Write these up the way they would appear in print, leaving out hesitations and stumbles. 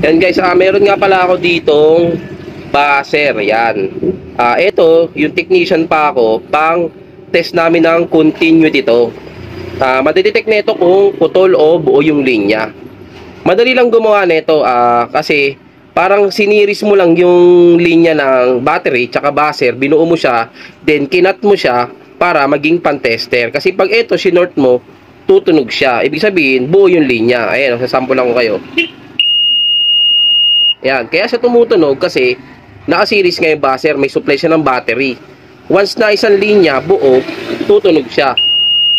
Yan guys, meron nga pala ako ditong buzzer. Yan. Ito, yung technician pa ako, pang test namin ng continuity ito. Madidetect nito kung putol o buo yung linya. Madali lang gumawa nito kasi parang siniris mo lang yung linya ng battery tsaka buzzer, binuo mo siya, then kinat mo siya para maging pan-tester. Kasi pag ito sinort mo, tutunog siya. Ibig sabihin, buo yung linya. Ayan, sasample lang ko kayo. Ayan, kaya siya tumutunog kasi naka-series nga yung buzzer, may supply siya ng battery. Once na isang linya buo, tutunog siya.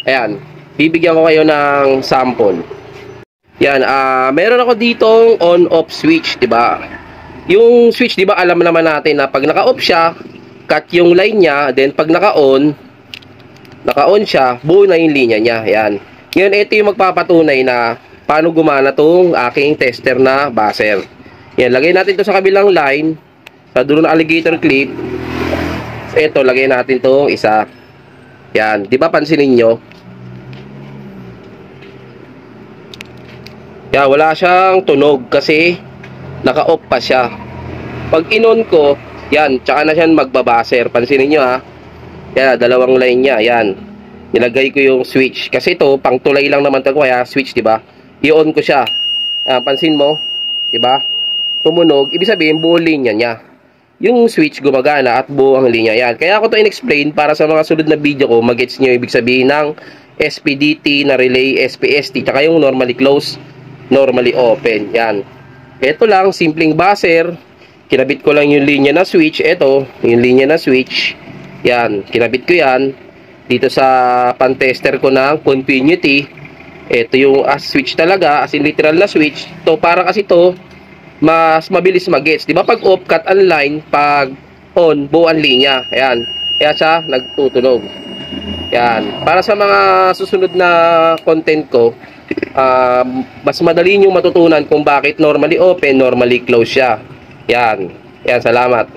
Ayan, bibigyan ko kayo ng sample. Yan, meron ako ditong on-off switch, 'di ba? Yung switch, 'di ba, alam naman natin na pag naka-off siya, cut yung line niya, then pag naka-on siya, buo na yung linya niya. Yan. Ngayon, ito yung magpapatunay na paano gumana tong aking tester na buzzer. Yan, lagay natin to sa kabilang line, sa dulo ng alligator clip. Ito, lagay natin tong isa. Yan, 'di ba pansinin niyo? Kaya wala siyang tunog kasi naka-off pa siya. Pag in-on ko, yan, tsaka na siya magbabaser. Pansinin nyo ha. Yan, dalawang line niya. Yan. Nilagay ko yung switch. Kasi ito, pang tulay lang naman ito. Kaya switch, diba? I-on ko siya. Pansin mo, diba? Tumunog. Ibig sabihin, buo linya niya. Yung switch gumagana at buo ang linya. Yan. Kaya ako ito in-explain para sa mga sunod na video ko, mag-gets nyo ibig sabihin ng SPDT na relay SPST. Tsaka yung normally close, normally open. Yan. Ito lang, simpleng buzzer. Kinabit ko lang yung linya na switch. Ito, yung linya na switch. Yan, kinabit ko yan dito sa pan-tester ko ng continuity. Ito yung switch talaga, as in literal na switch. To para kasi to mas mabilis mag-gets. 'Di ba pag off, cut ang line, pag on, buo ang linya. Ayan. Kaya siya nagtutunog. Yan. Para sa mga susunod na content ko, mas madali nyo matutunan kung bakit normally open, normally close siya. Yan. Yan, salamat.